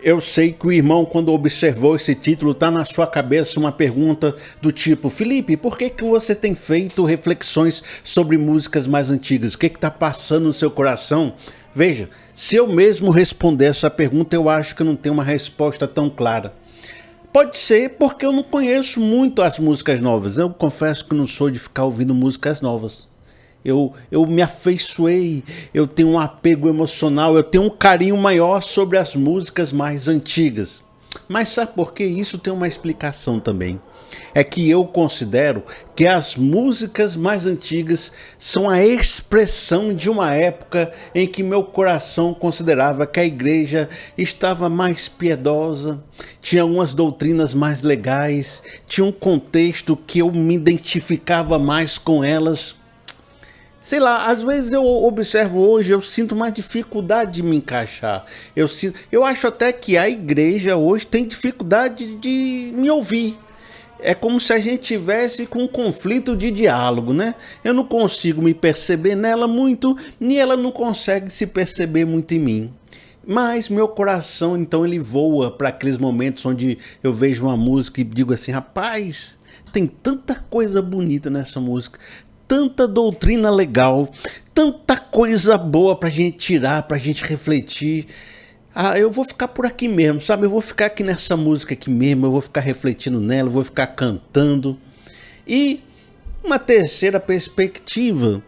Eu sei que o irmão, quando observou esse título, tá na sua cabeça uma pergunta do tipo: Felipe, por que que você tem feito reflexões sobre músicas mais antigas? O que que tá passando no seu coração? Veja, se eu mesmo responder essa pergunta, eu acho que eu não tenho uma resposta tão clara. Pode ser porque eu não conheço muito as músicas novas. Eu confesso que não sou de ficar ouvindo músicas novas. Eu me afeiçoei, eu tenho um apego emocional, eu tenho um carinho maior sobre as músicas mais antigas. Mas sabe por quê? Isso tem uma explicação também. É que eu considero que as músicas mais antigas são a expressão de uma época em que meu coração considerava que a igreja estava mais piedosa, tinha algumas doutrinas mais legais, tinha um contexto que eu me identificava mais com elas. Sei lá, às vezes eu observo hoje, eu sinto mais dificuldade de me encaixar. Eu acho até que a igreja hoje tem dificuldade de me ouvir. É como se a gente tivesse com um conflito de diálogo, né? Eu não consigo me perceber nela muito, nem ela não consegue se perceber muito em mim. Mas meu coração, então, ele voa para aqueles momentos onde eu vejo uma música e digo assim: rapaz, tem tanta coisa bonita nessa música, tanta doutrina legal, tanta coisa boa pra gente tirar, pra gente refletir. Ah, eu vou ficar por aqui mesmo, sabe? Eu vou ficar aqui nessa música aqui mesmo, eu vou ficar refletindo nela, eu vou ficar cantando. E uma terceira perspectiva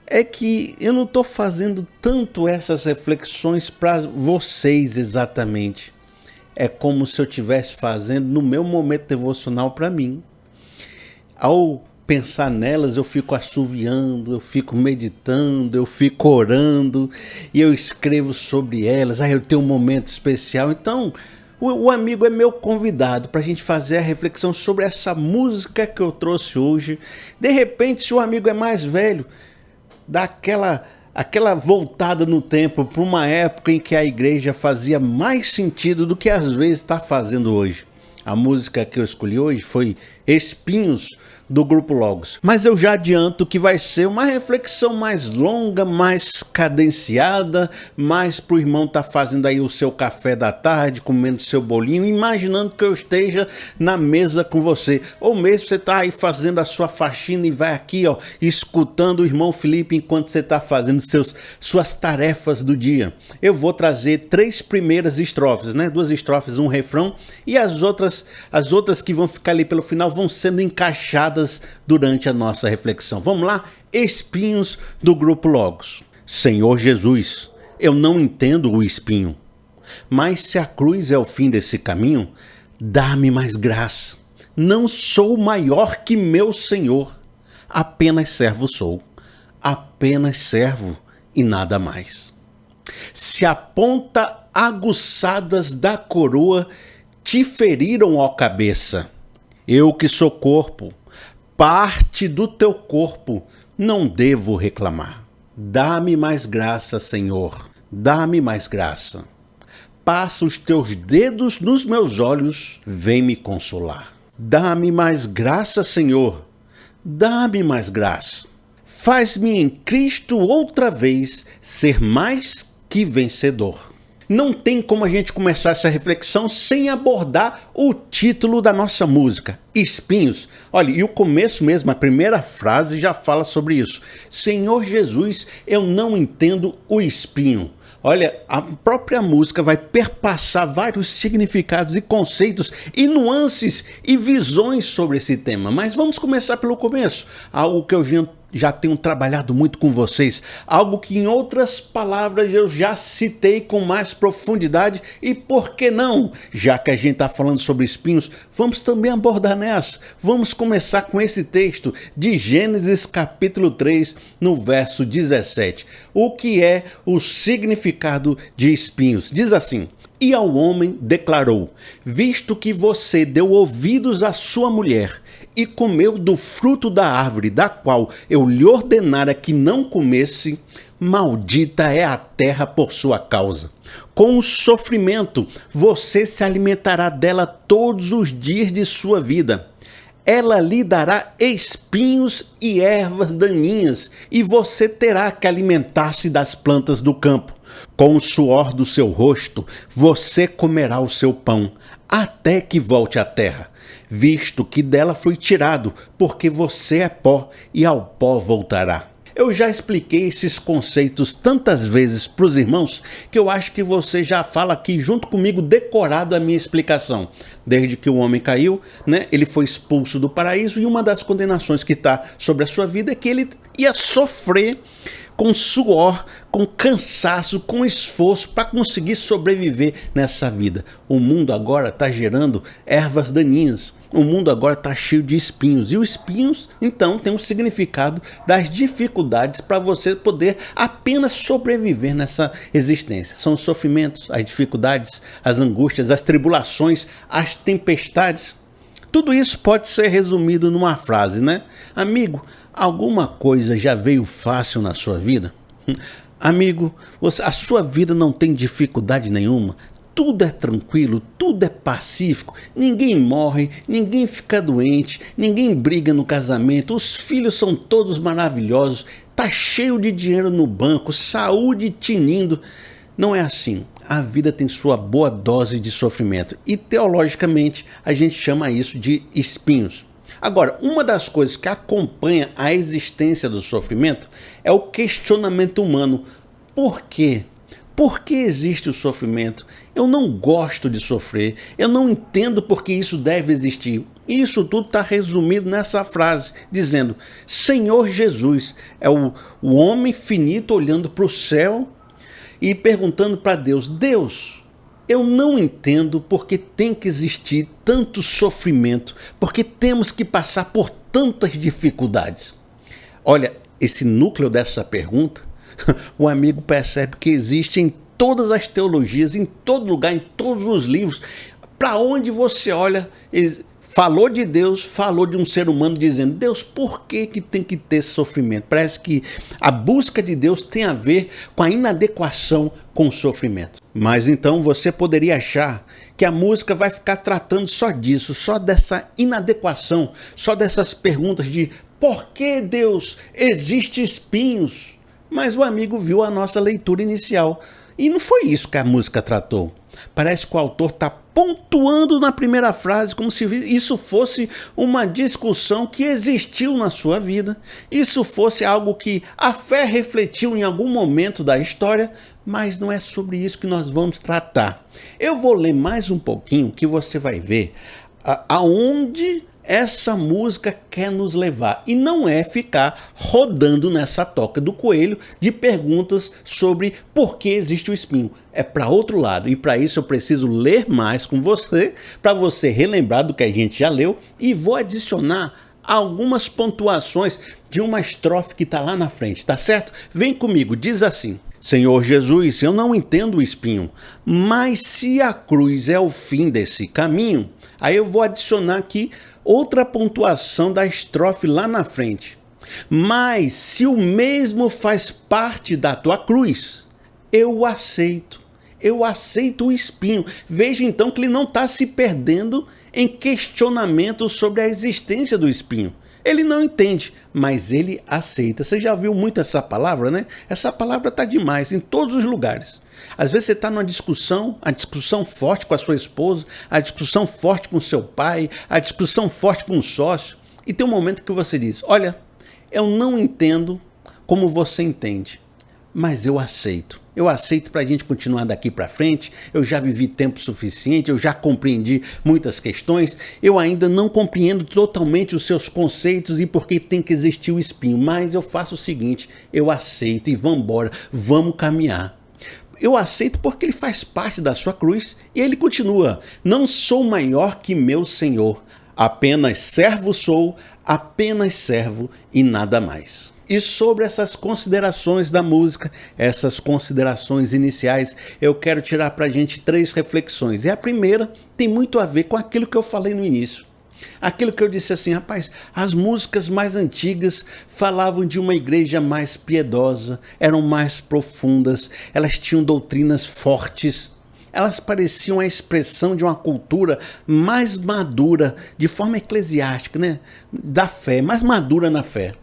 é que eu não estou fazendo tanto essas reflexões para vocês exatamente. É como se eu estivesse fazendo no meu momento devocional para mim. Ao pensar nelas, eu fico assoviando, eu fico meditando, eu fico orando e eu escrevo sobre elas. Eu tenho um momento especial. Então, o amigo é meu convidado para a gente fazer a reflexão sobre essa música que eu trouxe hoje. De repente, se o amigo é mais velho, dá aquela voltada no tempo para uma época em que a igreja fazia mais sentido do que às vezes está fazendo hoje. A música que eu escolhi hoje foi Espinhos, do Grupo Logos. Mas eu já adianto que vai ser uma reflexão mais longa, mais cadenciada, mais pro irmão tá fazendo aí o seu café da tarde, comendo seu bolinho, imaginando que eu esteja na mesa com você. Ou mesmo você tá aí fazendo a sua faxina e vai aqui, ó, escutando o irmão Felipe enquanto você tá fazendo suas tarefas do dia. Eu vou trazer 3 primeiras estrofes, né? 2 estrofes, um refrão, e as outras que vão ficar ali pelo final vão sendo encaixadas durante a nossa reflexão. Vamos lá? Espinhos, do Grupo Logos. Senhor Jesus, eu não entendo o espinho, mas se a cruz é o fim desse caminho, dá-me mais graça. Não sou maior que meu Senhor, apenas servo sou, apenas servo e nada mais. Se a ponta aguçadas da coroa te feriram, ó cabeça, eu que sou corpo, parte do teu corpo, não devo reclamar. Dá-me mais graça, Senhor, dá-me mais graça. Passa os teus dedos nos meus olhos, vem me consolar. Dá-me mais graça, Senhor, dá-me mais graça. Faz-me em Cristo outra vez ser mais que vencedor. Não tem como a gente começar essa reflexão sem abordar o título da nossa música, Espinhos. Olha, e o começo mesmo, a primeira frase já fala sobre isso. Senhor Jesus, eu não entendo o espinho. Olha, a própria música vai perpassar vários significados e conceitos e nuances e visões sobre esse tema. Mas vamos começar pelo começo, algo que eu já tenho trabalhado muito com vocês, algo que em outras palavras eu já citei com mais profundidade e por que não? Já que a gente está falando sobre espinhos, vamos também abordar nessa. Vamos começar com esse texto de Gênesis capítulo 3, no verso 17. O que é o significado de espinhos? Diz assim: e ao homem declarou: visto que você deu ouvidos à sua mulher e comeu do fruto da árvore da qual eu lhe ordenara que não comesse, maldita é a terra por sua causa. Com o sofrimento você se alimentará dela todos os dias de sua vida. Ela lhe dará espinhos e ervas daninhas, e você terá que alimentar-se das plantas do campo. Com o suor do seu rosto, você comerá o seu pão, até que volte à terra, visto que dela foi tirado, porque você é pó e ao pó voltará. Eu já expliquei esses conceitos tantas vezes para os irmãos que eu acho que você já fala aqui junto comigo decorado a minha explicação. Desde que o homem caiu, né, ele foi expulso do paraíso e uma das condenações que está sobre a sua vida é que ele ia sofrer com suor, com cansaço, com esforço para conseguir sobreviver nessa vida. O mundo agora está gerando ervas daninhas. O mundo agora está cheio de espinhos. E os espinhos, então, tem um significado das dificuldades para você poder apenas sobreviver nessa existência. São os sofrimentos, as dificuldades, as angústias, as tribulações, as tempestades. Tudo isso pode ser resumido numa frase, né? Amigo, alguma coisa já veio fácil na sua vida? Amigo, a sua vida não tem dificuldade nenhuma? Tudo é tranquilo, tudo é pacífico, ninguém morre, ninguém fica doente, ninguém briga no casamento, os filhos são todos maravilhosos, tá cheio de dinheiro no banco, saúde tinindo. Não é assim. A vida tem sua boa dose de sofrimento e teologicamente a gente chama isso de espinhos. Agora, uma das coisas que acompanha a existência do sofrimento é o questionamento humano. Por quê? Por que existe o sofrimento? Eu não gosto de sofrer, eu não entendo por que isso deve existir. Isso tudo está resumido nessa frase, dizendo: Senhor Jesus, é o homem finito olhando para o céu e perguntando para Deus: Deus, eu não entendo porque tem que existir tanto sofrimento, porque temos que passar por tantas dificuldades. Olha, esse núcleo dessa pergunta, o amigo percebe que existe em todas as teologias, em todo lugar, em todos os livros. Para onde você olha, falou de Deus, falou de um ser humano dizendo: Deus, por que tem que ter sofrimento? Parece que a busca de Deus tem a ver com a inadequação com o sofrimento. Mas então você poderia achar que a música vai ficar tratando só disso, só dessa inadequação, só dessas perguntas de por que Deus existe espinhos? Mas o amigo viu a nossa leitura inicial e não foi isso que a música tratou. Parece que o autor está pontuando na primeira frase como se isso fosse uma discussão que existiu na sua vida, isso fosse algo que a fé refletiu em algum momento da história, mas não é sobre isso que nós vamos tratar. Eu vou ler mais um pouquinho que você vai ver aonde essa música quer nos levar, e não é ficar rodando nessa toca do coelho de perguntas sobre por que existe o espinho. É para outro lado, e para isso eu preciso ler mais com você, para você relembrar do que a gente já leu, e vou adicionar algumas pontuações de uma estrofe que está lá na frente, tá certo? Vem comigo, diz assim: Senhor Jesus, eu não entendo o espinho, mas se a cruz é o fim desse caminho, aí eu vou adicionar aqui outra pontuação da estrofe lá na frente. Mas se o mesmo faz parte da tua cruz, eu aceito o espinho. Veja então que ele não está se perdendo em questionamentos sobre a existência do espinho. Ele não entende, mas ele aceita. Você já viu muito essa palavra, né? Essa palavra está demais em todos os lugares. Às vezes você está numa discussão, a discussão forte com a sua esposa, a discussão forte com o seu pai, a discussão forte com o sócio, e tem um momento que você diz: olha, eu não entendo como você entende, mas eu aceito. Eu aceito para a gente continuar daqui para frente. Eu já vivi tempo suficiente, eu já compreendi muitas questões. Eu ainda não compreendo totalmente os seus conceitos e por que tem que existir o espinho, mas eu faço o seguinte: eu aceito e vamos embora, vamos caminhar. Eu aceito porque ele faz parte da sua cruz. E ele continua: não sou maior que meu Senhor, apenas servo sou, apenas servo e nada mais. E sobre essas considerações da música, essas considerações iniciais, eu quero tirar para a gente 3 reflexões. E a primeira tem muito a ver com aquilo que eu falei no início. Aquilo que eu disse assim: rapaz, as músicas mais antigas falavam de uma igreja mais piedosa, eram mais profundas, elas tinham doutrinas fortes, elas pareciam a expressão de uma cultura mais madura, de forma eclesiástica, né? Da fé, mais madura na fé.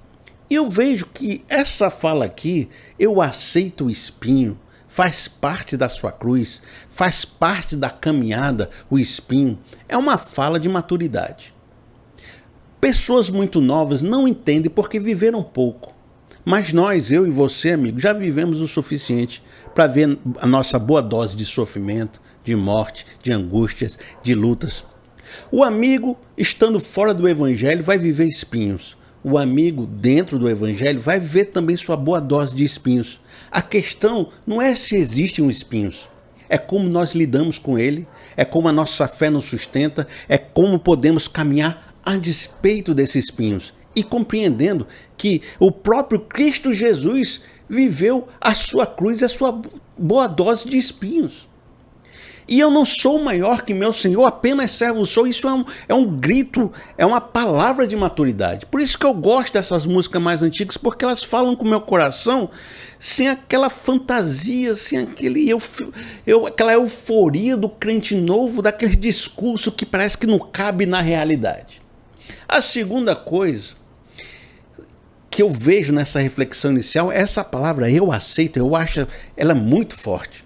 E eu vejo que essa fala aqui, eu aceito o espinho, faz parte da sua cruz, faz parte da caminhada, o espinho. É uma fala de maturidade. Pessoas muito novas não entendem porque viveram pouco. Mas nós, eu e você, amigo, já vivemos o suficiente para ver a nossa boa dose de sofrimento, de morte, de angústias, de lutas. O amigo, estando fora do evangelho, vai viver espinhos. O amigo, dentro do evangelho, vai viver também sua boa dose de espinhos. A questão não é se existem os espinhos. É como nós lidamos com ele, é como a nossa fé nos sustenta, é como podemos caminhar a despeito desses espinhos. E compreendendo que o próprio Cristo Jesus viveu a sua cruz e a sua boa dose de espinhos. E eu não sou maior que meu Senhor, apenas servo sou. Isso é um grito, é uma palavra de maturidade. Por isso que eu gosto dessas músicas mais antigas, porque elas falam com o meu coração sem aquela fantasia, sem aquela euforia do crente novo, daquele discurso que parece que não cabe na realidade. A segunda coisa que eu vejo nessa reflexão inicial é essa palavra eu aceito, eu acho ela muito forte.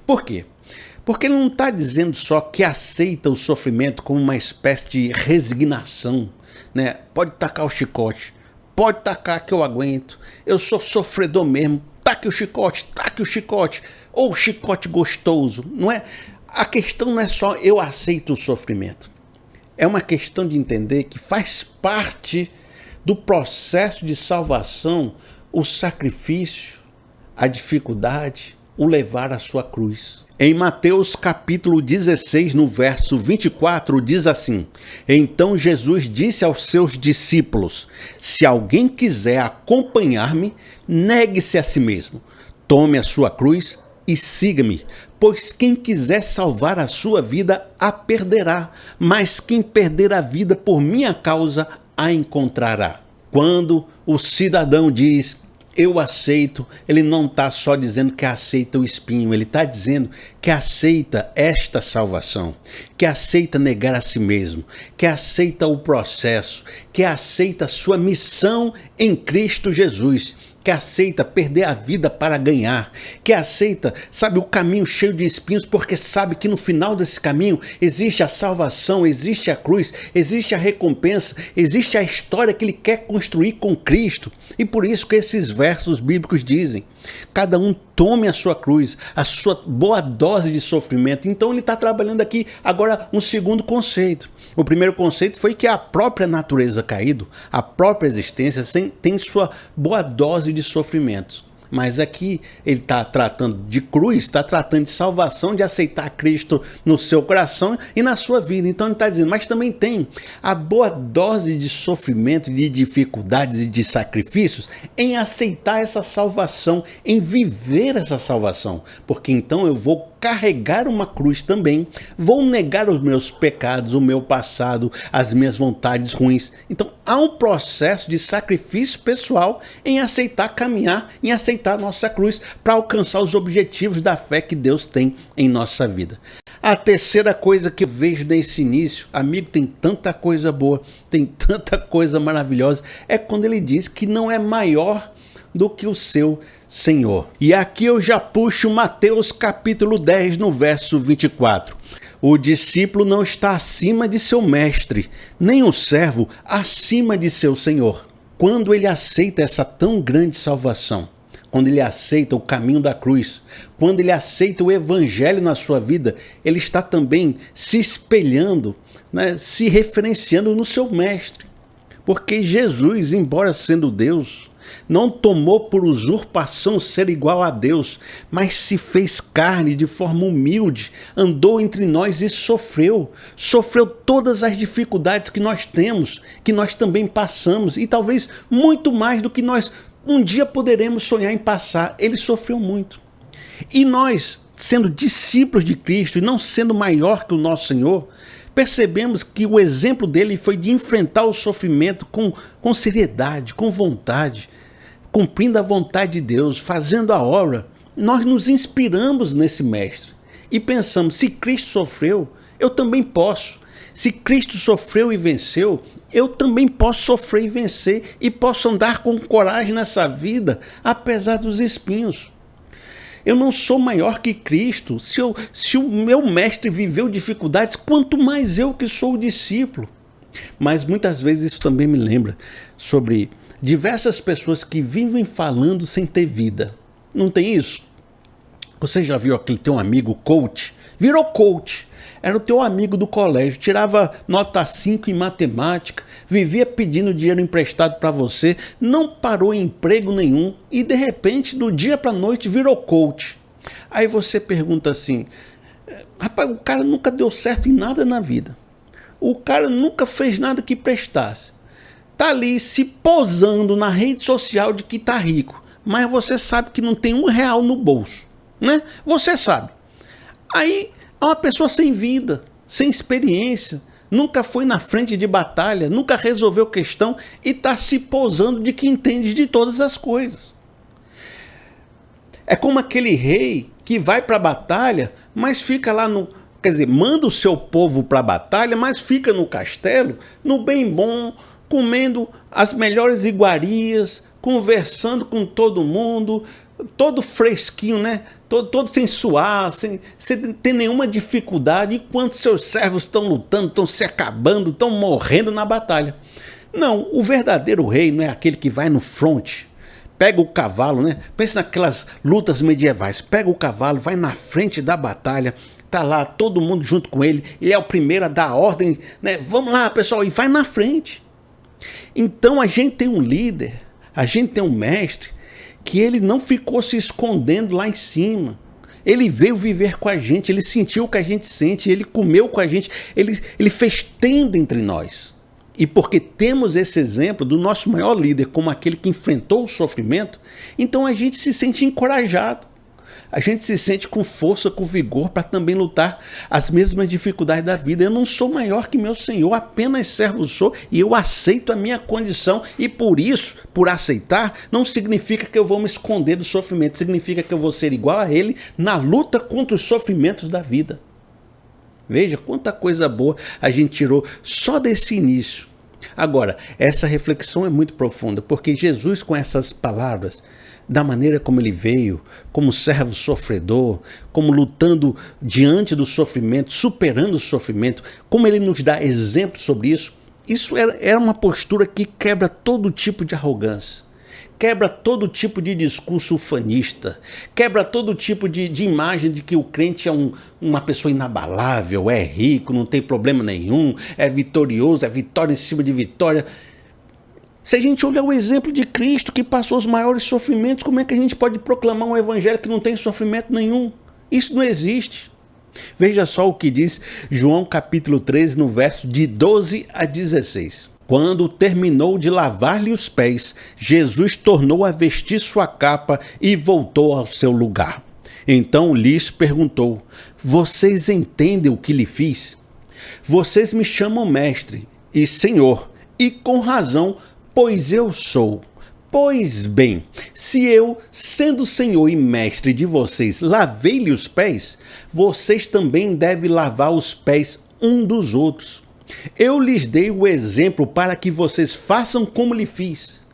Por quê? Porque ele não está dizendo só que aceita o sofrimento como uma espécie de resignação, né? Pode tacar o chicote, pode tacar que eu aguento, eu sou sofredor mesmo, taque o chicote, ou chicote gostoso, não é? A questão não é só eu aceito o sofrimento, é uma questão de entender que faz parte do processo de salvação o sacrifício, a dificuldade, o levar a sua cruz. Em Mateus capítulo 16, no verso 24, diz assim: Então Jesus disse aos seus discípulos: Se alguém quiser acompanhar-me, negue-se a si mesmo, tome a sua cruz e siga-me. Pois quem quiser salvar a sua vida, a perderá, mas quem perder a vida por minha causa, a encontrará. Quando o cidadão diz eu aceito, ele não está só dizendo que aceita o espinho, ele está dizendo que aceita esta salvação, que aceita negar a si mesmo, que aceita o processo, que aceita a sua missão em Cristo Jesus, que aceita perder a vida para ganhar, que aceita, sabe, o caminho cheio de espinhos, porque sabe que no final desse caminho existe a salvação, existe a cruz, existe a recompensa, existe a história que ele quer construir com Cristo. E por isso que esses versos bíblicos dizem: cada um tome a sua cruz, a sua boa dose de sofrimento. Então ele está trabalhando aqui agora um segundo conceito. O primeiro conceito foi que a própria natureza caída, a própria existência tem sua boa dose de sofrimentos. Mas aqui ele está tratando de cruz, está tratando de salvação, de aceitar Cristo no seu coração e na sua vida. Então ele está dizendo, mas também tem a boa dose de sofrimento, de dificuldades e de sacrifícios em aceitar essa salvação, em viver essa salvação. Porque então eu vou carregar uma cruz também, vou negar os meus pecados, o meu passado, as minhas vontades ruins. Então há um processo de sacrifício pessoal em aceitar caminhar, em aceitar a nossa cruz para alcançar os objetivos da fé que Deus tem em nossa vida. A terceira coisa que eu vejo nesse início, amigo, tem tanta coisa boa, tem tanta coisa maravilhosa, é quando ele diz que não é maior do que o seu Senhor. E aqui eu já puxo Mateus capítulo 10, no verso 24. O discípulo não está acima de seu mestre, nem o servo acima de seu Senhor. Quando ele aceita essa tão grande salvação, quando ele aceita o caminho da cruz, quando ele aceita o evangelho na sua vida, ele está também se espelhando, né, se referenciando no seu mestre. Porque Jesus, embora sendo Deus, não tomou por usurpação ser igual a Deus, mas se fez carne de forma humilde, andou entre nós e sofreu todas as dificuldades que nós temos, que nós também passamos, e talvez muito mais do que nós um dia poderemos sonhar em passar. Ele sofreu muito. E nós, sendo discípulos de Cristo e não sendo maior que o nosso Senhor, percebemos que o exemplo dele foi de enfrentar o sofrimento com seriedade, com vontade, cumprindo a vontade de Deus, fazendo a obra. Nós nos inspiramos nesse mestre e pensamos, se Cristo sofreu, eu também posso. Se Cristo sofreu e venceu, eu também posso sofrer e vencer e posso andar com coragem nessa vida, apesar dos espinhos. Eu não sou maior que Cristo. Se o meu mestre viveu dificuldades, quanto mais eu que sou o discípulo. Mas muitas vezes isso também me lembra sobre diversas pessoas que vivem falando sem ter vida. Não tem isso? Você já viu aquele teu amigo coach? Virou coach. Era o teu amigo do colégio, tirava nota 5 em matemática, vivia pedindo dinheiro emprestado para você, não parou em emprego nenhum e de repente, do dia para a noite, virou coach. Aí você pergunta assim, rapaz, o cara nunca deu certo em nada na vida. O cara nunca fez nada que prestasse. Tá ali se posando na rede social de que tá rico, mas você sabe que não tem R$1 no bolso, né? Você sabe. Aí é uma pessoa sem vida, sem experiência, nunca foi na frente de batalha, nunca resolveu questão e está se posando de que entende de todas as coisas. É como aquele rei que vai para a batalha, mas fica lá no... Quer dizer, manda o seu povo para a batalha, mas fica no castelo, no bem bom, comendo as melhores iguarias, conversando com todo mundo, todo fresquinho, né? Todo sem suar, sem ter nenhuma dificuldade, enquanto seus servos estão lutando, estão se acabando, estão morrendo na batalha. Não, o verdadeiro rei não é aquele que vai no front, pega o cavalo, né? Pensa naquelas lutas medievais, pega o cavalo, vai na frente da batalha, tá lá todo mundo junto com ele, ele é o primeiro a dar a ordem, né? Vamos lá, pessoal, e vai na frente. Então a gente tem um líder, a gente tem um mestre, que ele não ficou se escondendo lá em cima. Ele veio viver com a gente, ele sentiu o que a gente sente, ele comeu com a gente, ele fez tenda entre nós. E porque temos esse exemplo do nosso maior líder como aquele que enfrentou o sofrimento, então a gente se sente encorajado. A gente se sente com força, com vigor para também lutar as mesmas dificuldades da vida. Eu não sou maior que meu Senhor, apenas servo sou e eu aceito a minha condição. E por isso, por aceitar, não significa que eu vou me esconder do sofrimento. Significa que eu vou ser igual a Ele na luta contra os sofrimentos da vida. Veja quanta coisa boa a gente tirou só desse início. Agora, essa reflexão é muito profunda, porque Jesus, com essas palavras, da maneira como ele veio, como servo sofredor, como lutando diante do sofrimento, superando o sofrimento, como ele nos dá exemplo sobre isso, isso era uma postura que quebra todo tipo de arrogância, quebra todo tipo de discurso ufanista, quebra todo tipo de imagem de que o crente é uma pessoa inabalável, é rico, não tem problema nenhum, é vitorioso, é vitória em cima de vitória. Se a gente olhar o exemplo de Cristo, que passou os maiores sofrimentos, como é que a gente pode proclamar um evangelho que não tem sofrimento nenhum? Isso não existe. Veja só o que diz João capítulo 13, no verso de 12 a 16. Quando terminou de lavar-lhe os pés, Jesus tornou a vestir sua capa e voltou ao seu lugar. Então lhes perguntou, vocês entendem o que lhe fiz? Vocês me chamam mestre e senhor, e com razão, pois eu sou. Pois bem, se eu, sendo Senhor e Mestre de vocês, lavei-lhe os pés, vocês também devem lavar os pés um dos outros. Eu lhes dei o exemplo para que vocês façam como lhe fiz.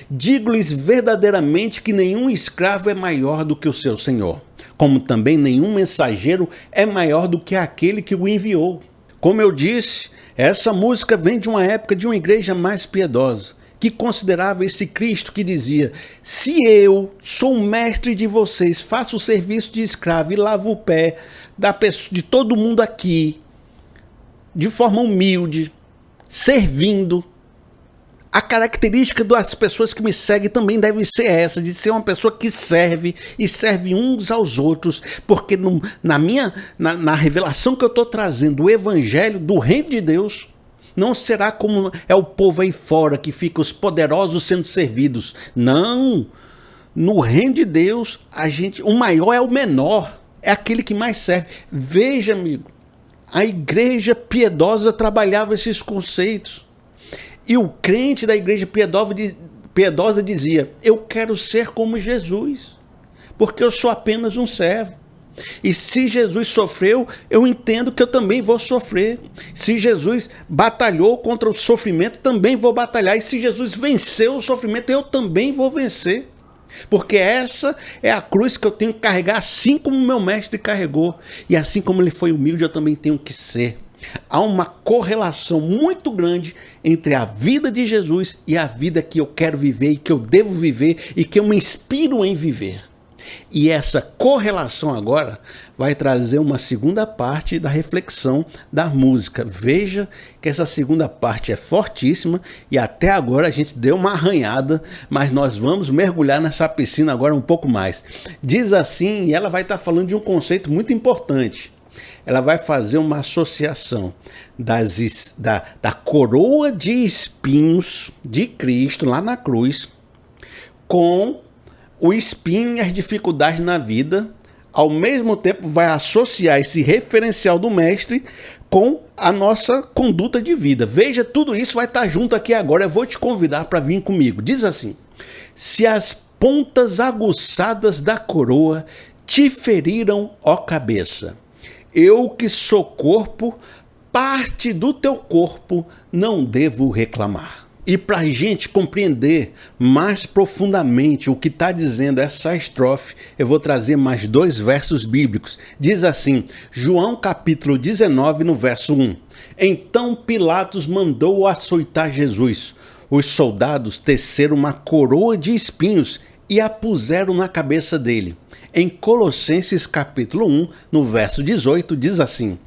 Digo-lhes verdadeiramente que nenhum escravo é maior do que o seu Senhor, como também nenhum mensageiro é maior do que aquele que o enviou. Como eu disse, essa música vem de uma época de uma igreja mais piedosa, que considerava esse Cristo que dizia, se eu sou o mestre de vocês, faço o serviço de escravo e lavo o pé de todo mundo aqui, de forma humilde, servindo, a característica das pessoas que me seguem também deve ser essa, de ser uma pessoa que serve e serve uns aos outros, porque na revelação que eu estou trazendo, o evangelho do reino de Deus, não será como é o povo aí fora, que fica os poderosos sendo servidos. Não, no reino de Deus, o maior é o menor, é aquele que mais serve. Veja, amigo, a igreja piedosa trabalhava esses conceitos. E o crente da igreja piedosa dizia, eu quero ser como Jesus, porque eu sou apenas um servo. E se Jesus sofreu, eu entendo que eu também vou sofrer. Se Jesus batalhou contra o sofrimento, também vou batalhar. E se Jesus venceu o sofrimento, eu também vou vencer. Porque essa é a cruz que eu tenho que carregar, assim como meu mestre carregou. E assim como ele foi humilde, eu também tenho que ser. Há uma correlação muito grande entre a vida de Jesus e a vida que eu quero viver e que eu devo viver e que eu me inspiro em viver. E essa correlação agora vai trazer uma segunda parte da reflexão da música. Veja que essa segunda parte é fortíssima e até agora a gente deu uma arranhada, mas nós vamos mergulhar nessa piscina agora um pouco mais. Diz assim, e ela vai estar falando de um conceito muito importante. Ela vai fazer uma associação da coroa de espinhos de Cristo lá na cruz com o espinho e as dificuldades na vida. Ao mesmo tempo vai associar esse referencial do mestre com a nossa conduta de vida. Veja, tudo isso vai estar junto aqui agora. Eu vou te convidar para vir comigo. Diz assim: se as pontas aguçadas da coroa te feriram, ó cabeça, eu que sou corpo, parte do teu corpo, não devo reclamar. E para a gente compreender mais profundamente o que está dizendo essa estrofe, eu vou trazer mais 2 versos bíblicos. Diz assim, João capítulo 19, no verso 1. Então Pilatos mandou açoitar Jesus. Os soldados teceram uma coroa de espinhos e a puseram na cabeça dele. Em Colossenses capítulo 1, no verso 18, diz assim: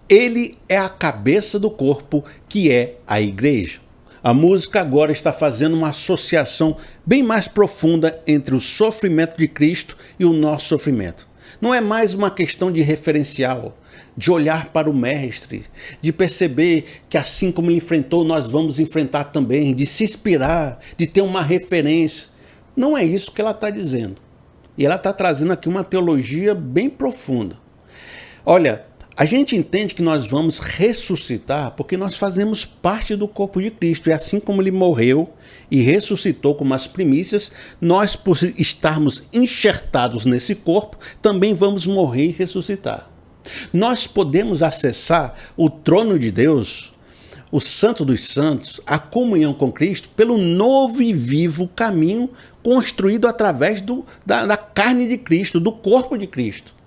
ele é a cabeça do corpo, que é a igreja. A música agora está fazendo uma associação bem mais profunda entre o sofrimento de Cristo e o nosso sofrimento. Não é mais uma questão de referencial, de olhar para o mestre, de perceber que assim como ele enfrentou, nós vamos enfrentar também, de se inspirar, de ter uma referência. Não é isso que ela está dizendo. E ela está trazendo aqui uma teologia bem profunda. Olha, a gente entende que nós vamos ressuscitar porque nós fazemos parte do corpo de Cristo. E assim como ele morreu e ressuscitou como as primícias, nós, por estarmos enxertados nesse corpo, também vamos morrer e ressuscitar. Nós podemos acessar o trono de Deus, o Santo dos Santos, a comunhão com Cristo, pelo novo e vivo caminho construído através da carne de Cristo, do corpo de Cristo.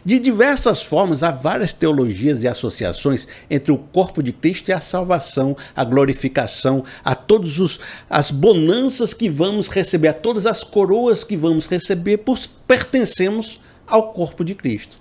De diversas formas, há várias teologias e associações entre o corpo de Cristo e a salvação, a glorificação, a todas as bonanças que vamos receber, a todas as coroas que vamos receber, por pertencemos ao corpo de Cristo.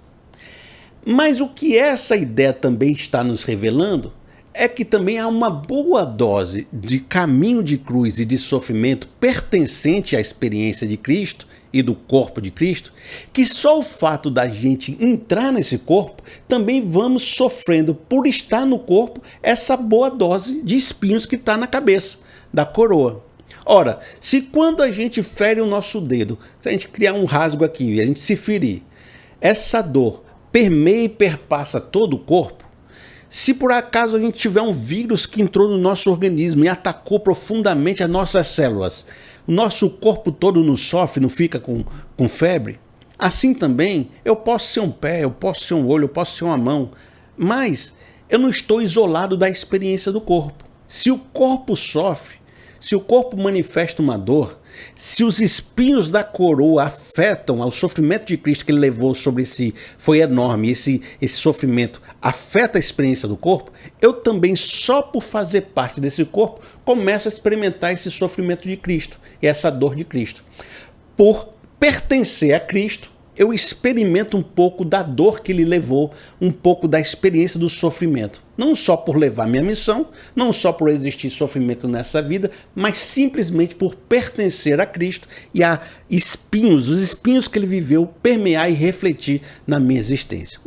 Mas o que essa ideia também está nos revelando é que também há uma boa dose de caminho de cruz e de sofrimento pertencente à experiência de Cristo e do corpo de Cristo, que só o fato da gente entrar nesse corpo, também vamos sofrendo por estar no corpo essa boa dose de espinhos que está na cabeça, da coroa. Ora, se quando a gente fere o nosso dedo, se a gente criar um rasgo aqui e a gente se ferir, essa dor permeia e perpassa todo o corpo, se por acaso a gente tiver um vírus que entrou no nosso organismo e atacou profundamente as nossas células, o nosso corpo todo não sofre, não fica com febre? Assim também, eu posso ser um pé, eu posso ser um olho, eu posso ser uma mão, mas eu não estou isolado da experiência do corpo. Se o corpo sofre, se o corpo manifesta uma dor, se os espinhos da coroa afetam ao sofrimento de Cristo que ele levou sobre si, foi enorme, esse sofrimento afeta a experiência do corpo, eu também, só por fazer parte desse corpo, começo a experimentar esse sofrimento de Cristo e essa dor de Cristo. Por pertencer a Cristo, eu experimento um pouco da dor que ele levou, um pouco da experiência do sofrimento. Não só por levar minha missão, não só por existir sofrimento nessa vida, mas simplesmente por pertencer a Cristo e a espinhos, os espinhos que ele viveu, permear e refletir na minha existência.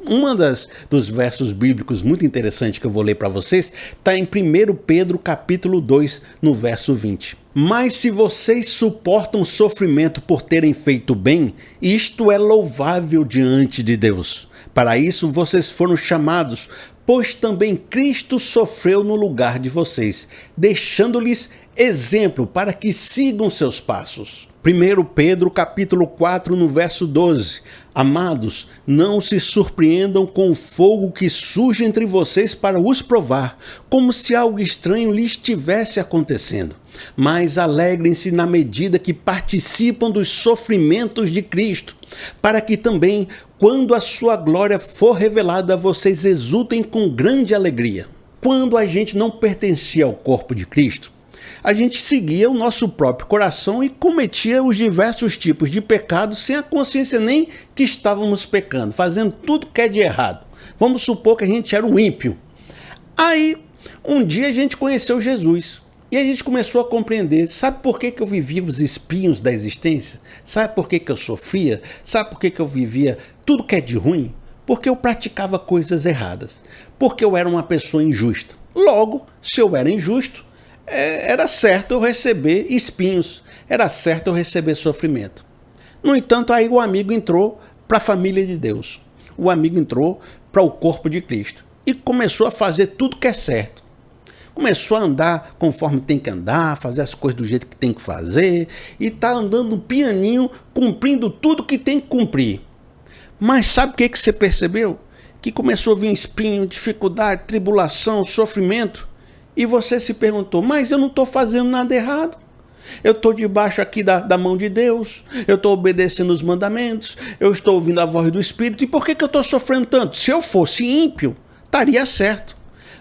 Dos versos bíblicos muito interessantes que eu vou ler para vocês está em 1 Pedro capítulo 2, no verso 20. Mas se vocês suportam sofrimento por terem feito bem, isto é louvável diante de Deus. Para isso vocês foram chamados, pois também Cristo sofreu no lugar de vocês, deixando-lhes exemplo para que sigam seus passos. 1 Pedro capítulo 4, no verso 12. Amados, não se surpreendam com o fogo que surge entre vocês para os provar, como se algo estranho lhes estivesse acontecendo. Mas alegrem-se na medida que participam dos sofrimentos de Cristo, para que também, quando a sua glória for revelada, vocês exultem com grande alegria. Quando a gente não pertencia ao corpo de Cristo, a gente seguia o nosso próprio coração e cometia os diversos tipos de pecados sem a consciência nem que estávamos pecando, fazendo tudo que é de errado. Vamos supor que a gente era um ímpio. Aí, um dia a gente conheceu Jesus e a gente começou a compreender. Sabe por que eu vivia os espinhos da existência? Sabe por que eu sofria? Sabe por que eu vivia tudo que é de ruim? Porque eu praticava coisas erradas. Porque eu era uma pessoa injusta. Logo, se eu era injusto, era certo eu receber espinhos, era certo eu receber sofrimento. No entanto, aí o amigo entrou para a família de Deus, o amigo entrou para o corpo de Cristo e começou a fazer tudo que é certo. Começou a andar conforme tem que andar, fazer as coisas do jeito que tem que fazer e está andando pianinho, cumprindo tudo que tem que cumprir. Mas sabe o que você percebeu? Que começou a vir espinho, dificuldade, tribulação, sofrimento. E você se perguntou, mas eu não estou fazendo nada errado. Eu estou debaixo aqui da mão de Deus, eu estou obedecendo os mandamentos, eu estou ouvindo a voz do Espírito. E por que eu estou sofrendo tanto? Se eu fosse ímpio, estaria certo.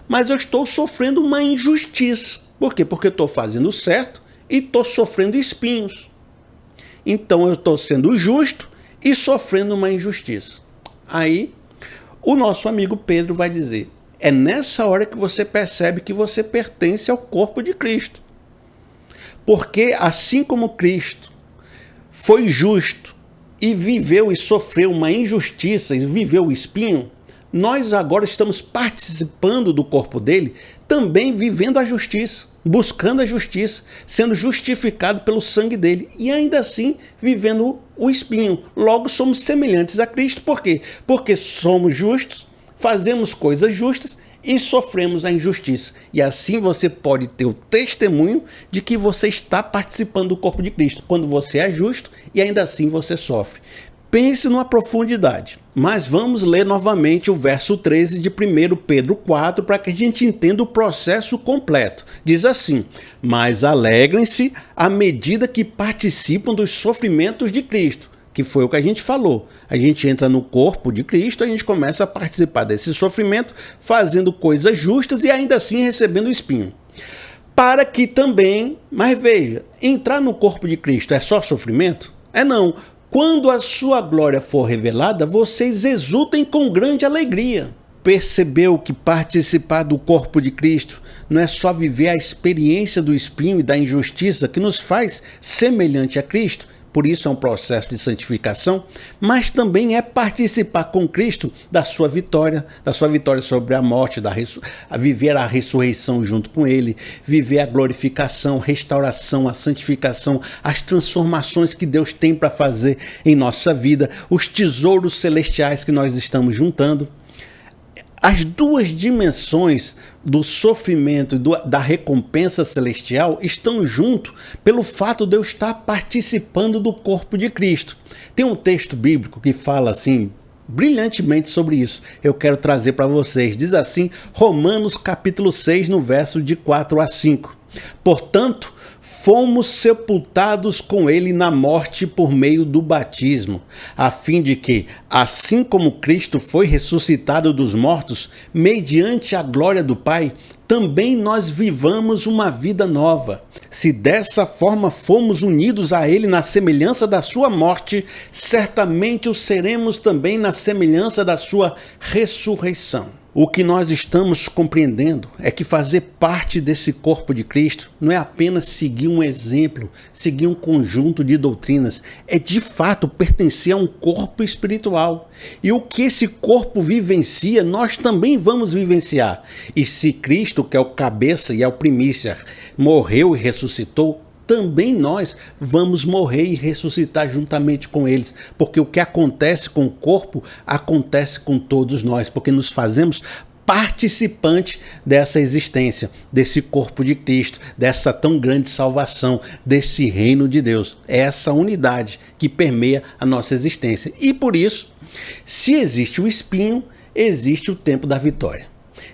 Mas eu estou sofrendo uma injustiça. Por quê? Porque eu estou fazendo certo e estou sofrendo espinhos. Então eu estou sendo justo e sofrendo uma injustiça. Aí o nosso amigo Pedro vai dizer, é nessa hora que você percebe que você pertence ao corpo de Cristo. Porque assim como Cristo foi justo e viveu e sofreu uma injustiça e viveu o espinho, nós agora estamos participando do corpo dele, também vivendo a justiça, buscando a justiça, sendo justificado pelo sangue dele e ainda assim vivendo o espinho. Logo somos semelhantes a Cristo. Por quê? Porque somos justos, fazemos coisas justas e sofremos a injustiça. E assim você pode ter o testemunho de que você está participando do corpo de Cristo, quando você é justo e ainda assim você sofre. Pense numa profundidade. Mas vamos ler novamente o verso 13 de 1 Pedro 4 para que a gente entenda o processo completo. Diz assim, mas alegrem-se à medida que participam dos sofrimentos de Cristo. Que foi o que a gente falou. A gente entra no corpo de Cristo, a gente começa a participar desse sofrimento, fazendo coisas justas e ainda assim recebendo o espinho. Para que também, mas veja, entrar no corpo de Cristo é só sofrimento? É não. Quando a sua glória for revelada, vocês exultem com grande alegria. Percebeu que participar do corpo de Cristo não é só viver a experiência do espinho e da injustiça que nos faz semelhante a Cristo? Por isso é um processo de santificação, mas também é participar com Cristo da sua vitória sobre a morte, a viver a ressurreição junto com Ele, viver a glorificação, restauração, a santificação, as transformações que Deus tem para fazer em nossa vida, os tesouros celestiais que nós estamos juntando. As duas dimensões do sofrimento e da recompensa celestial estão juntos pelo fato de eu estar participando do corpo de Cristo. Tem um texto bíblico que fala assim, brilhantemente sobre isso. Eu quero trazer para vocês. Diz assim, Romanos capítulo 6, no verso de 4 a 5. Portanto, fomos sepultados com ele na morte por meio do batismo, a fim de que, assim como Cristo foi ressuscitado dos mortos, mediante a glória do Pai, também nós vivamos uma vida nova. Se dessa forma fomos unidos a ele na semelhança da sua morte, certamente o seremos também na semelhança da sua ressurreição. O que nós estamos compreendendo é que fazer parte desse corpo de Cristo não é apenas seguir um exemplo, seguir um conjunto de doutrinas, é de fato pertencer a um corpo espiritual. E o que esse corpo vivencia, nós também vamos vivenciar. E se Cristo, que é o cabeça e é o primícia, morreu e ressuscitou, também nós vamos morrer e ressuscitar juntamente com eles, porque o que acontece com o corpo, acontece com todos nós, porque nos fazemos participante dessa existência, desse corpo de Cristo, dessa tão grande salvação, desse reino de Deus. É essa unidade que permeia a nossa existência. E por isso, se existe o espinho, existe o tempo da vitória.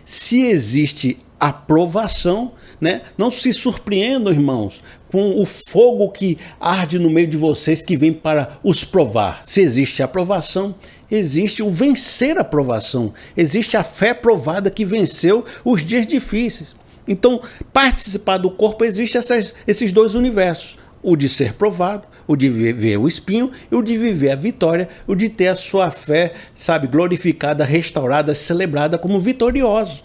Se existe a provação, né? Não se surpreendam, irmãos, com o fogo que arde no meio de vocês que vem para os provar. Se existe a provação, existe o vencer a provação. Existe a fé provada que venceu os dias difíceis. Então, participar do corpo existe esses dois universos. O de ser provado, o de viver o espinho e o de viver a vitória, o de ter a sua fé, sabe, glorificada, restaurada, celebrada como vitorioso.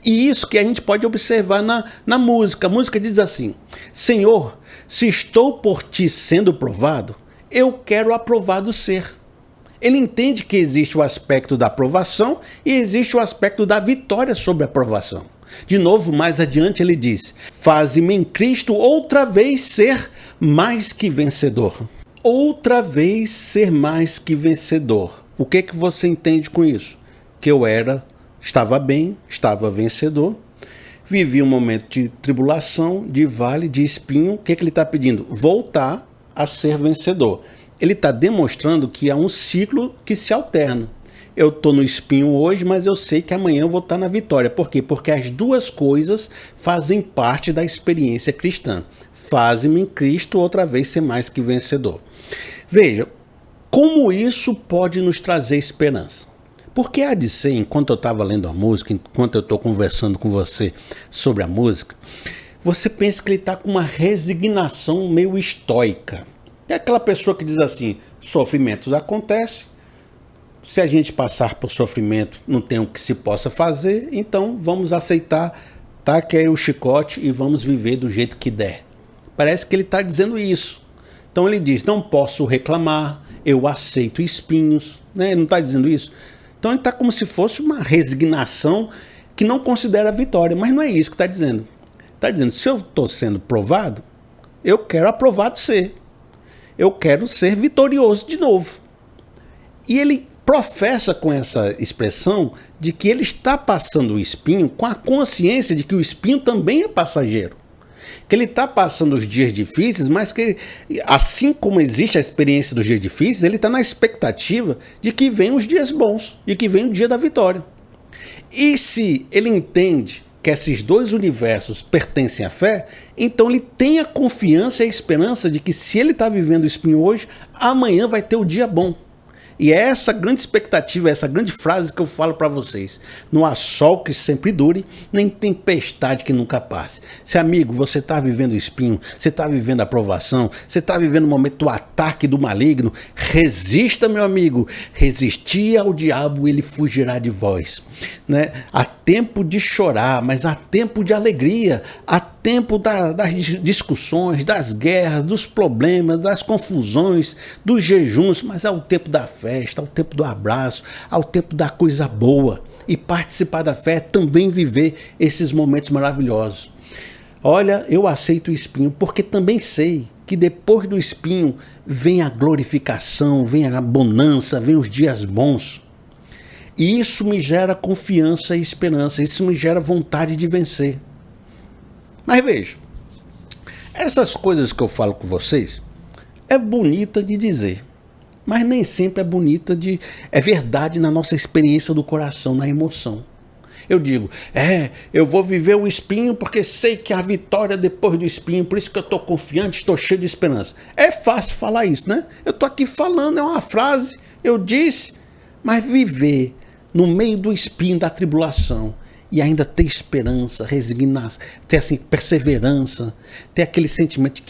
E isso que a gente pode observar na música. A música diz assim: Senhor, se estou por ti sendo provado, eu quero aprovado ser. Ele entende que existe o aspecto da aprovação e existe o aspecto da vitória sobre a aprovação. De novo, mais adiante ele diz: faze-me em Cristo outra vez ser mais que vencedor. Outra vez ser mais que vencedor. O que você entende com isso? Que eu estava bem, estava vencedor, vivi um momento de tribulação, de vale, de espinho. O que ele está pedindo? Voltar a ser vencedor. Ele está demonstrando que há um ciclo que se alterna. Eu estou no espinho hoje, mas eu sei que amanhã eu vou estar na vitória. Por quê? Porque as duas coisas fazem parte da experiência cristã. Faze-me em Cristo outra vez ser mais que vencedor. Veja, como isso pode nos trazer esperança? Porque há de ser, enquanto eu estava lendo a música, enquanto eu estou conversando com você sobre a música, você pensa que ele está com uma resignação meio estoica. É aquela pessoa que diz assim: sofrimentos acontecem, se a gente passar por sofrimento não tem o que se possa fazer, então vamos aceitar, taque aí o chicote e vamos viver do jeito que der. Parece que ele está dizendo isso. Então ele diz: não posso reclamar, eu aceito espinhos, né? Ele não está dizendo isso? Então ele está como se fosse uma resignação que não considera a vitória, mas não é isso que está dizendo. Está dizendo: se eu estou sendo provado, eu quero aprovado ser. Eu quero ser vitorioso de novo. E ele professa com essa expressão de que ele está passando o espinho com a consciência de que o espinho também é passageiro. Que ele está passando os dias difíceis, mas que, assim como existe a experiência dos dias difíceis, ele está na expectativa de que venham os dias bons, de que venha o dia da vitória. E se ele entende que esses dois universos pertencem à fé, então ele tem a confiança e a esperança de que se ele está vivendo o espinho hoje, amanhã vai ter o dia bom. E é essa grande expectativa, essa grande frase que eu falo para vocês. Não há sol que sempre dure, nem tempestade que nunca passe. Se, amigo, você está vivendo o espinho, você está vivendo a provação, você está vivendo o momento do ataque do maligno, resista, meu amigo. Resistir ao diabo, ele fugirá de vós. Né? Há tempo de chorar, mas há tempo de alegria. Há tempo das discussões, das guerras, dos problemas, das confusões, dos jejuns, mas há o tempo da festa, há o tempo do abraço, há o tempo da coisa boa. E participar da fé é também viver esses momentos maravilhosos. Olha, eu aceito o espinho porque também sei que depois do espinho vem a glorificação, vem a bonança, vem os dias bons. E isso me gera confiança e esperança, isso me gera vontade de vencer. Mas veja, essas coisas que eu falo com vocês é bonita de dizer, mas nem sempre é bonita é verdade na nossa experiência do coração, na emoção. Eu digo, eu vou viver o espinho porque sei que a vitória depois do espinho, por isso que eu estou confiante, estou cheio de esperança. É fácil falar isso, né? Eu estou aqui falando, é uma frase, eu disse, mas viver no meio do espinho da tribulação e ainda ter esperança, resignar, ter assim, perseverança, ter aquele sentimento de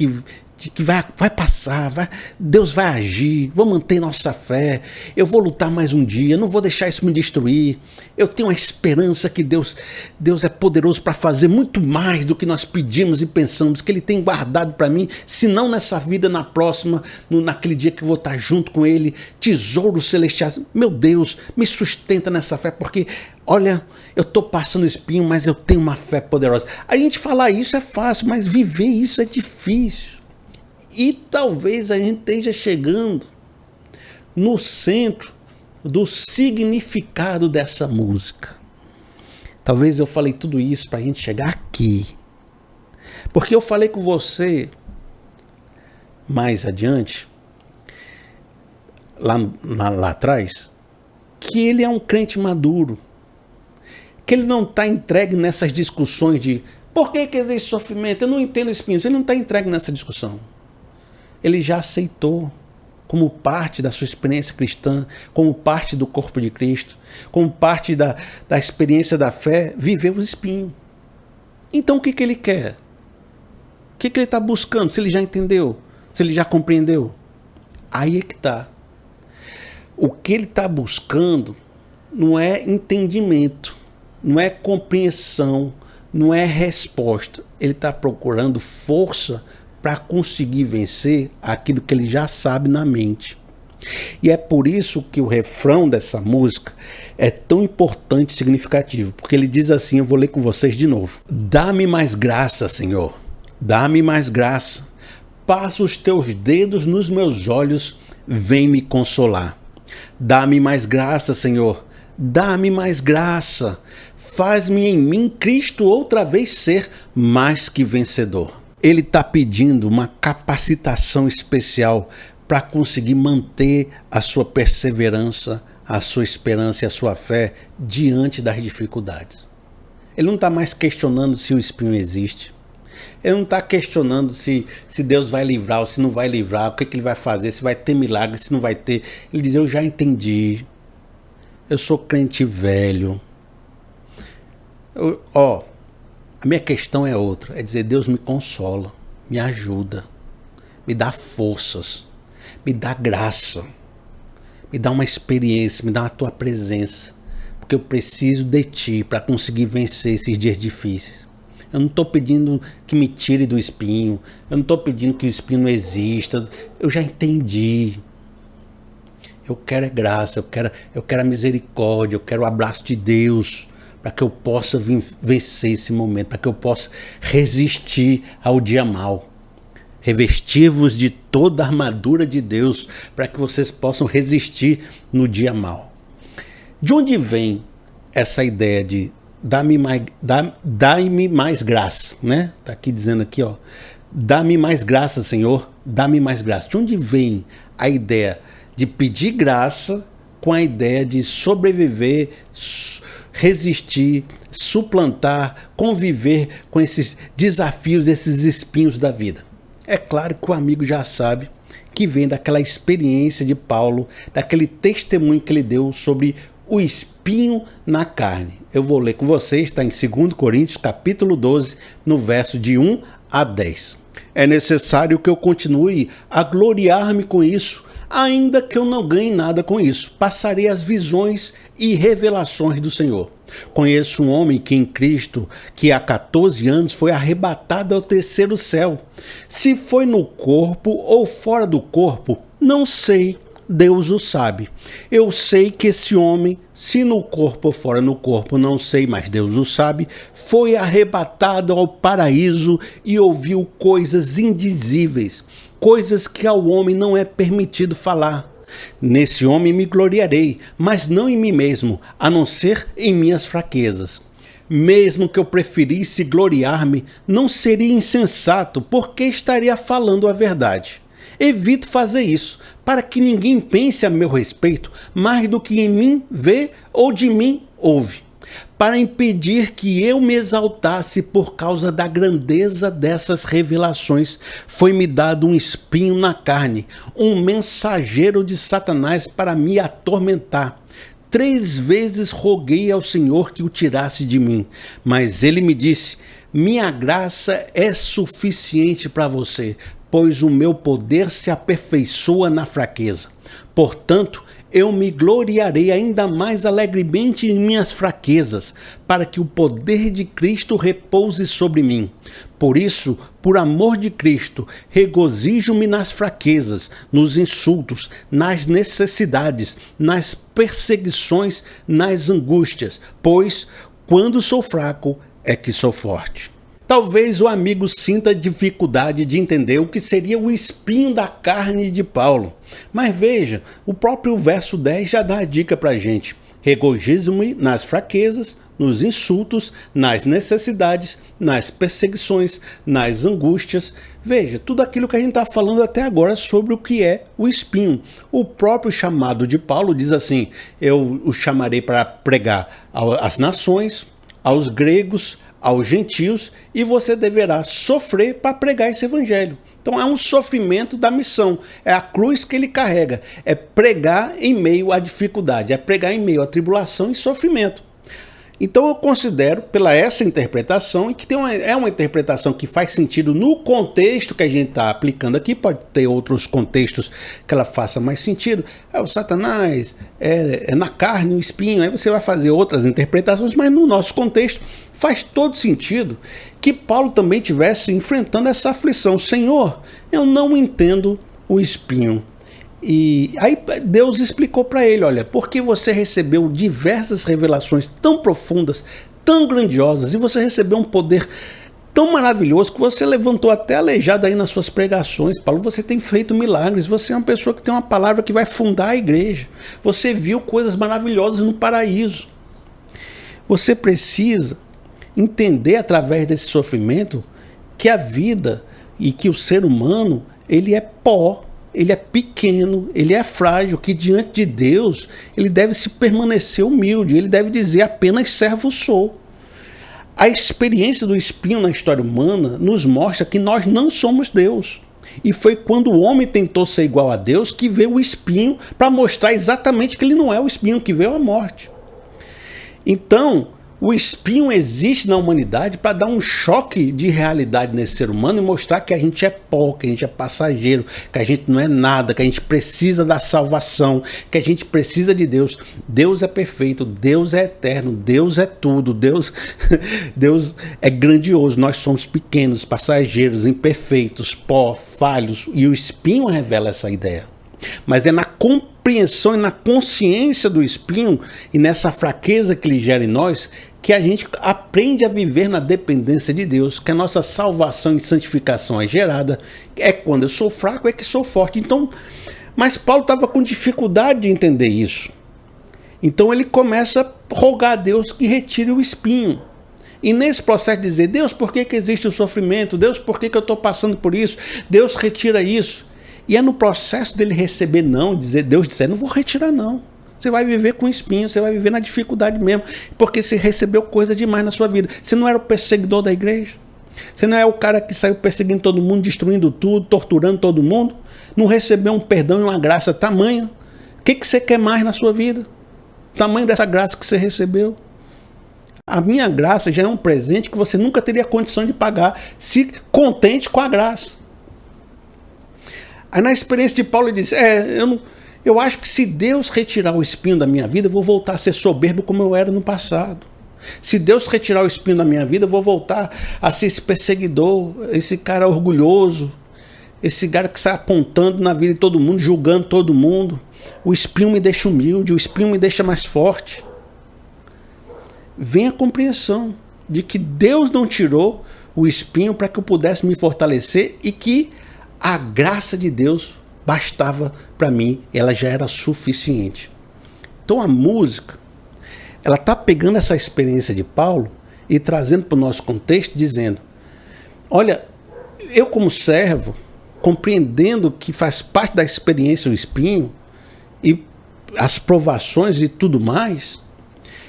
que vai passar, Deus vai agir, vou manter nossa fé, eu vou lutar mais um dia, não vou deixar isso me destruir, eu tenho a esperança que Deus é poderoso para fazer muito mais do que nós pedimos e pensamos, que Ele tem guardado para mim, se não nessa vida, na próxima, naquele dia que eu vou estar junto com Ele, tesouros celestiais. Meu Deus, me sustenta nessa fé, porque, olha, eu estou passando espinho, mas eu tenho uma fé poderosa. A gente falar isso é fácil, mas viver isso é difícil. E talvez a gente esteja chegando no centro do significado dessa música. Talvez eu falei tudo isso para a gente chegar aqui. Porque eu falei com você mais adiante, lá atrás, que ele é um crente maduro. Que ele não está entregue nessas discussões de por que existe sofrimento, eu não entendo espinhos. Ele não está entregue nessa discussão. Ele já aceitou como parte da sua experiência cristã, como parte do corpo de Cristo, como parte da experiência da fé, viver os espinhos. Então o que ele quer? O que ele está buscando? Se ele já entendeu? Se ele já compreendeu? Aí é que está. O que ele está buscando não é entendimento, não é compreensão, não é resposta. Ele está procurando força para conseguir vencer aquilo que ele já sabe na mente. E é por isso que o refrão dessa música é tão importante e significativo, porque ele diz assim, eu vou ler com vocês de novo. Dá-me mais graça, Senhor, dá-me mais graça. Passa os teus dedos nos meus olhos, vem me consolar. Dá-me mais graça, Senhor, dá-me mais graça. Faz-me em mim, Cristo, outra vez ser mais que vencedor. Ele está pedindo uma capacitação especial para conseguir manter a sua perseverança, a sua esperança e a sua fé diante das dificuldades. Ele não está mais questionando se o espinho existe. Ele não está questionando se Deus vai livrar ou se não vai livrar, o que ele vai fazer, se vai ter milagre, se não vai ter. Ele diz, eu já entendi. Eu sou crente velho. A minha questão é outra, é dizer, Deus me consola, me ajuda, me dá forças, me dá graça, me dá uma experiência, me dá a tua presença, porque eu preciso de ti para conseguir vencer esses dias difíceis. Eu não estou pedindo que me tire do espinho, eu não estou pedindo que o espinho não exista, eu já entendi. Eu quero é graça, eu quero a misericórdia, eu quero o abraço de Deus, para que eu possa vencer esse momento, para que eu possa resistir ao dia mau. Revestir-vos de toda a armadura de Deus, para que vocês possam resistir no dia mau. De onde vem essa ideia de dá-me mais graça, né? Está aqui dizendo aqui, ó, dá-me mais graça, Senhor, dá-me mais graça. De onde vem a ideia de pedir graça com a ideia de sobreviver, resistir, suplantar, conviver com esses desafios, esses espinhos da vida? É claro que o amigo já sabe que vem daquela experiência de Paulo, daquele testemunho que ele deu sobre o espinho na carne. Eu vou ler com vocês, está em 2 Coríntios, capítulo 12, no verso de 1 a 10. É necessário que eu continue a gloriar-me com isso, ainda que eu não ganhe nada com isso. Passarei as visões e revelações do Senhor. Conheço um homem que em Cristo, que há 14 anos foi arrebatado ao terceiro céu. Se foi no corpo ou fora do corpo, não sei, Deus o sabe. Eu sei que esse homem, se no corpo ou fora no corpo, não sei, mas Deus o sabe, foi arrebatado ao paraíso e ouviu coisas indizíveis, coisas que ao homem não é permitido falar. Nesse homem me gloriarei, mas não em mim mesmo, a não ser em minhas fraquezas. Mesmo que eu preferisse gloriar-me, não seria insensato, porque estaria falando a verdade. Evito fazer isso, para que ninguém pense a meu respeito mais do que em mim vê ou de mim ouve, para impedir que eu me exaltasse por causa da grandeza dessas revelações, foi-me dado um espinho na carne, um mensageiro de Satanás para me atormentar. 3 vezes roguei ao Senhor que o tirasse de mim, mas ele me disse, minha graça é suficiente para você, pois o meu poder se aperfeiçoa na fraqueza. Portanto, eu me gloriarei ainda mais alegremente em minhas fraquezas, para que o poder de Cristo repouse sobre mim. Por isso, por amor de Cristo, regozijo-me nas fraquezas, nos insultos, nas necessidades, nas perseguições, nas angústias, pois, quando sou fraco, é que sou forte. Talvez o amigo sinta dificuldade de entender o que seria o espinho da carne de Paulo. Mas veja, o próprio verso 10 já dá a dica para a gente. Regozijo-me nas fraquezas, nos insultos, nas necessidades, nas perseguições, nas angústias. Veja, tudo aquilo que a gente está falando até agora sobre o que é o espinho. O próprio chamado de Paulo diz assim: eu o chamarei para pregar às nações, aos gregos, aos gentios, e você deverá sofrer para pregar esse evangelho. Então é um sofrimento da missão, é a cruz que ele carrega, é pregar em meio à dificuldade, é pregar em meio à tribulação e sofrimento. Então eu considero, pela essa interpretação, e que é uma interpretação que faz sentido no contexto que a gente está aplicando aqui, pode ter outros contextos que ela faça mais sentido, é o Satanás, é na carne o espinho, aí você vai fazer outras interpretações, mas no nosso contexto faz todo sentido que Paulo também estivesse enfrentando essa aflição. Senhor, eu não entendo o espinho. E aí Deus explicou para ele: olha, porque você recebeu diversas revelações tão profundas, tão grandiosas, e você recebeu um poder tão maravilhoso que você levantou até aleijado aí nas suas pregações. Paulo, você tem feito milagres, você é uma pessoa que tem uma palavra que vai fundar a igreja, você viu coisas maravilhosas no paraíso. Você precisa entender através desse sofrimento que a vida e que o ser humano, ele é pó. Ele é pequeno, ele é frágil, que diante de Deus ele deve se permanecer humilde, ele deve dizer: apenas servo sou. A experiência do espinho na história humana nos mostra que nós não somos Deus. E foi quando o homem tentou ser igual a Deus que veio o espinho para mostrar exatamente que ele não é o espinho, que veio a morte. Então, o espinho existe na humanidade para dar um choque de realidade nesse ser humano e mostrar que a gente é pó, que a gente é passageiro, que a gente não é nada, que a gente precisa da salvação, que a gente precisa de Deus. Deus é perfeito, Deus é eterno, Deus é tudo, Deus é grandioso. Nós somos pequenos, passageiros, imperfeitos, pó, falhos, e o espinho revela essa ideia. Mas é na compreensão e na consciência do espinho e nessa fraqueza que ele gera em nós que a gente aprende a viver na dependência de Deus, que a nossa salvação e santificação é gerada. É quando eu sou fraco é que sou forte. Então, mas Paulo estava com dificuldade de entender isso. Então ele começa a rogar a Deus que retire o espinho. E nesse processo de dizer: Deus, por que existe o sofrimento? Deus, por que eu estou passando por isso? Deus, retira isso. E é no processo dele receber não, Deus dizer: não vou retirar não. Você vai viver com espinho, você vai viver na dificuldade mesmo, porque você recebeu coisa demais na sua vida. Você não era o perseguidor da igreja? Você não é o cara que saiu perseguindo todo mundo, destruindo tudo, torturando todo mundo? Não recebeu um perdão e uma graça tamanha? O que você quer mais na sua vida? O tamanho dessa graça que você recebeu? A minha graça já é um presente que você nunca teria condição de pagar. Se contente com a graça. Aí na experiência de Paulo ele diz: eu acho que se Deus retirar o espinho da minha vida, eu vou voltar a ser soberbo como eu era no passado. Se Deus retirar o espinho da minha vida, eu vou voltar a ser esse perseguidor, esse cara orgulhoso, esse cara que sai apontando na vida de todo mundo, julgando todo mundo. O espinho me deixa humilde, o espinho me deixa mais forte. Vem a compreensão de que Deus não tirou o espinho para que eu pudesse me fortalecer e que a graça de Deus bastava para mim, ela já era suficiente. Então a música, ela está pegando essa experiência de Paulo e trazendo para o nosso contexto, dizendo: olha, eu como servo, compreendendo que faz parte da experiência o espinho e as provações e tudo mais,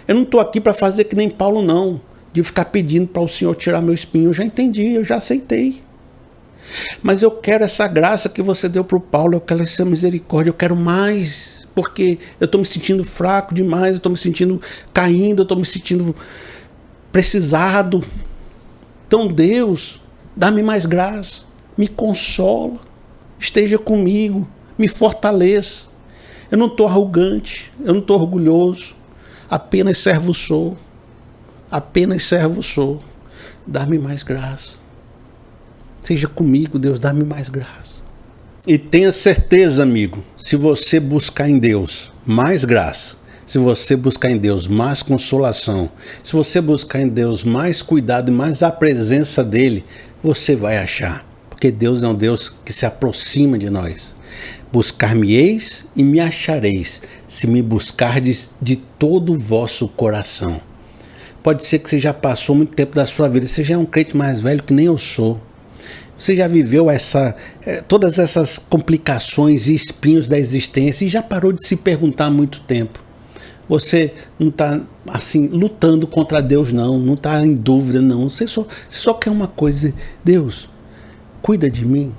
eu não estou aqui para fazer que nem Paulo não, de ficar pedindo para o Senhor tirar meu espinho. Eu já entendi, eu já aceitei. Mas eu quero essa graça que você deu para o Paulo, eu quero essa misericórdia, eu quero mais, porque eu estou me sentindo fraco demais, eu estou me sentindo caindo, eu estou me sentindo precisado. Então Deus, dá-me mais graça, me consola, esteja comigo, me fortaleça. Eu não estou arrogante, eu não estou orgulhoso, apenas servo sou, dá-me mais graça. Seja comigo, Deus, dá-me mais graça. E tenha certeza, amigo, se você buscar em Deus mais graça, se você buscar em Deus mais consolação, se você buscar em Deus mais cuidado e mais a presença dele, você vai achar. Porque Deus é um Deus que se aproxima de nós. Buscar-me-eis e me achareis, se me buscardes de todo o vosso coração. Pode ser que você já passou muito tempo da sua vida, você já é um crente mais velho que nem eu sou. Você já viveu todas essas complicações e espinhos da existência e já parou de se perguntar há muito tempo. Você não está assim lutando contra Deus, não está em dúvida, não. Você só quer uma coisa: Deus, cuida de mim.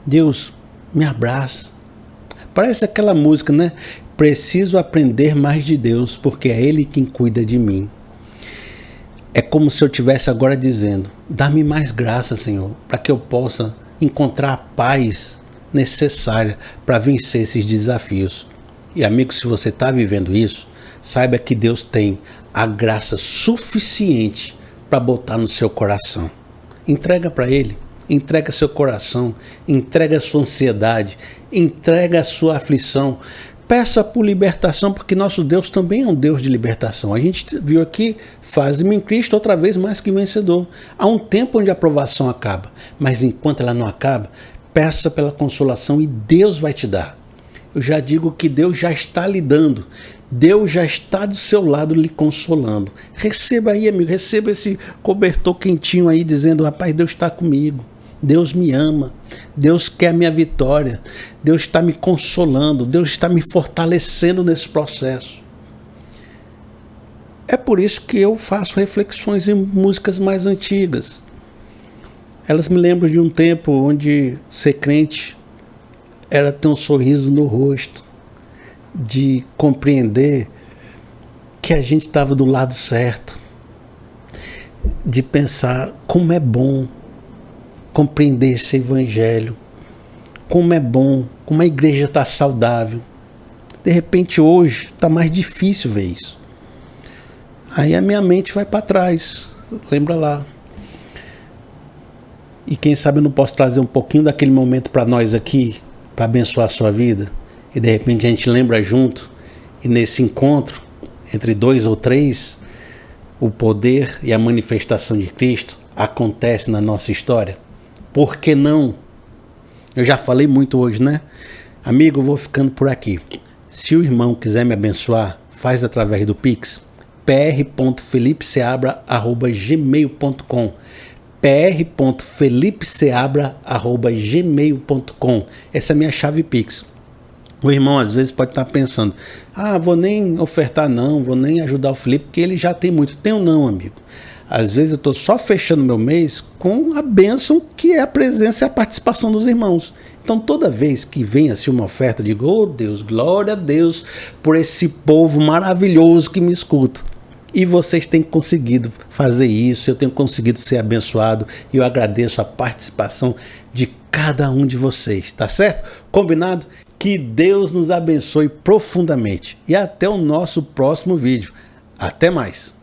Deus, me abraça. Parece aquela música, né? Preciso aprender mais de Deus, porque é Ele quem cuida de mim. É como se eu estivesse agora dizendo: dá-me mais graça, Senhor, para que eu possa encontrar a paz necessária para vencer esses desafios. E amigo, se você está vivendo isso, saiba que Deus tem a graça suficiente para botar no seu coração. Entrega para Ele, entrega seu coração, entrega a sua ansiedade, entrega a sua aflição. Peça por libertação, porque nosso Deus também é um Deus de libertação. A gente viu aqui, faz-me em Cristo outra vez mais que vencedor. Há um tempo onde a provação acaba, mas enquanto ela não acaba, peça pela consolação e Deus vai te dar. Eu já digo que Deus já está lhe dando. Deus já está do seu lado lhe consolando. Receba aí, amigo, receba esse cobertor quentinho aí, dizendo: rapaz, Deus está comigo. Deus me ama, Deus quer a minha vitória, Deus está me consolando, Deus está me fortalecendo nesse processo. É por isso que eu faço reflexões em músicas mais antigas. Elas me lembram de um tempo onde ser crente era ter um sorriso no rosto, de compreender que a gente estava do lado certo, de pensar como é bom compreender esse evangelho, como é bom, como a igreja está saudável. De repente hoje está mais difícil ver isso. Aí a minha mente vai para trás, lembra lá. E quem sabe eu não posso trazer um pouquinho daquele momento para nós aqui, para abençoar a sua vida. E de repente a gente lembra junto, e nesse encontro, entre 2 ou 3, o poder e a manifestação de Cristo acontece na nossa história. Por que não? Eu já falei muito hoje, né? Amigo, eu vou ficando por aqui. Se o irmão quiser me abençoar, faz através do Pix, pr.felipeseabra@gmail.com, pr.felipeseabra@gmail.com. Essa é a minha chave Pix. O irmão às vezes pode estar pensando: vou nem ofertar não, vou nem ajudar o Felipe, porque ele já tem muito. Tenho não, amigo. Às vezes eu estou só fechando meu mês com a bênção que é a presença e a participação dos irmãos. Então toda vez que vem assim uma oferta, eu digo: oh Deus, glória a Deus por esse povo maravilhoso que me escuta. E vocês têm conseguido fazer isso, eu tenho conseguido ser abençoado e eu agradeço a participação de cada um de vocês, tá certo? Combinado? Que Deus nos abençoe profundamente e até o nosso próximo vídeo. Até mais!